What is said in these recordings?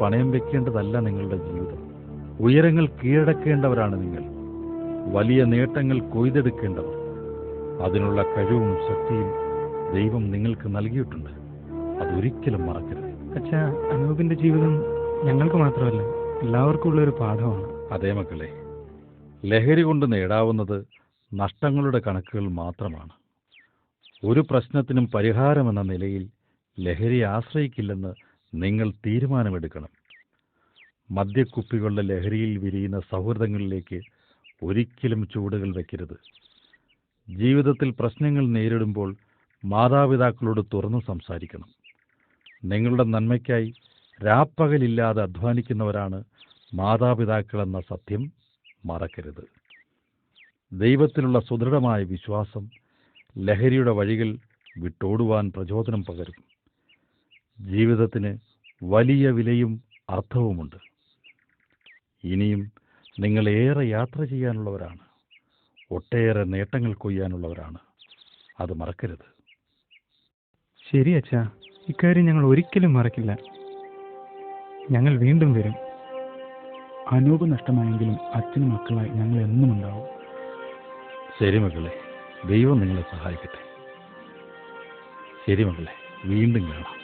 പണയം വെക്കേണ്ടതല്ല നിങ്ങളുടെ ജീവിതം. ഉയരങ്ങൾ കീഴടക്കേണ്ടവരാണ് നിങ്ങൾ. വലിയ നേട്ടങ്ങൾ കൊയ്തെടുക്കേണ്ടവർ. അതിനുള്ള കഴിവും ശക്തിയും ദൈവം നിങ്ങൾക്ക് നൽകിയിട്ടുണ്ട്. അതൊരിക്കലും മറക്കരുത്. അച്ഛാ, അനൂപിന്റെ ജീവിതം ഞങ്ങൾക്ക് മാത്രമല്ല, എല്ലാവർക്കും ഉള്ളൊരു പാഠമാണ്. അതേ മക്കളെ, ലഹരി കൊണ്ട് നേടാവുന്നത് നഷ്ടങ്ങളുടെ കണക്കുകൾ മാത്രമാണ്. ഒരു പ്രശ്നത്തിനും പരിഹാരമെന്ന നിലയിൽ ലഹരിയെ ആശ്രയിക്കില്ലെന്ന് നിങ്ങൾ തീരുമാനമെടുക്കണം. മദ്യക്കുപ്പികളുടെ ലഹരിയിൽ വിരിയുന്ന സൗഹൃദങ്ങളിലേക്ക് ഒരിക്കലും ചുവടുകൾ വയ്ക്കരുത്. ജീവിതത്തിൽ പ്രശ്നങ്ങൾ നേരിടുമ്പോൾ മാതാപിതാക്കളോട് തുറന്നു സംസാരിക്കണം. നിങ്ങളുടെ നന്മയ്ക്കായി രാപ്പകലില്ലാതെ അധ്വാനിക്കുന്നവരാണ് മാതാപിതാക്കളെന്ന സത്യം മറക്കരുത്. ദൈവത്തിലുള്ള സുദൃഢമായ വിശ്വാസം ലഹരിയുടെ വഴികൾ വിട്ടോടുവാൻ പ്രചോദനം പകരും. ജീവിതത്തിന് വലിയ വിലയും അർത്ഥവുമുണ്ട്. ഇനിയും നിങ്ങളേറെ യാത്ര ചെയ്യാനുള്ളവരാണ്. ഒട്ടേറെ നേട്ടങ്ങൾ കൊയ്യാനുള്ളവരാണ്. അത് മറക്കരുത്. ശരി അച്ഛാ, ഇക്കാര്യം ഞങ്ങൾ ഒരിക്കലും മറക്കില്ല. ഞങ്ങൾ വീണ്ടും വരും. അനൂപ് നഷ്ടമായെങ്കിലും അച്ഛനും മക്കളായി ഞങ്ങൾ എന്നും ഉണ്ടാവും. ശരി മക്കളെ, ദൈവം നിങ്ങളെ സഹായിക്കട്ടെ. ശരി മക്കളെ, വീണ്ടും കാണാം.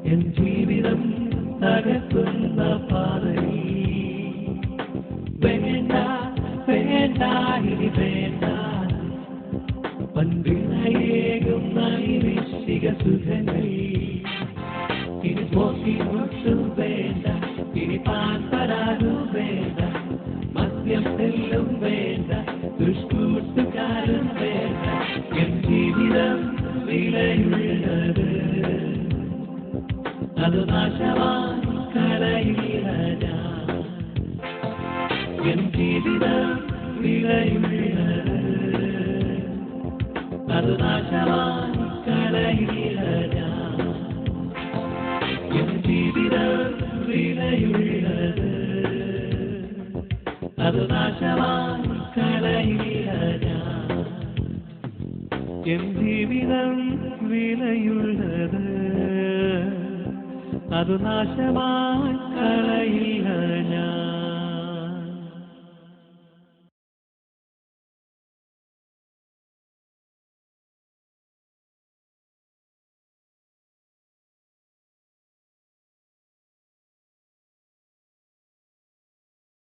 എൻ ജീവിതം തകർക്കുന്ന പാതയിൽ വേണ്ട വേണ്ട ഇനി വേണ്ട പന്തിനയേകും നൈവിശ്ചിക സുഖങ്ങൾ ഇനി പോക്കി മുട്ടും വേണ്ട ഇനി പാൻപരാഗും വേണ്ട മദ്യം തെല്ലും വേണ്ട ദുഷ്കൂട്ടുകാരും വേണ്ട എൻ ജീവിതം വിലയുള്ളത് അത് നാശവാൻ കളയില്ല ഞാൻ എൻ ജീവിതം വിലയുള്ളത് അത് നാശവാൻ കളയില്ല ഞാൻ എൻ ജീവിതം വിലയുള്ളത് അത് നാശവാൻ കളയില്ല ഞാൻ എൻ ജീവിതം വിലയുള്ളത് അത് നാശമായി കളയില്ല ഞാൻ.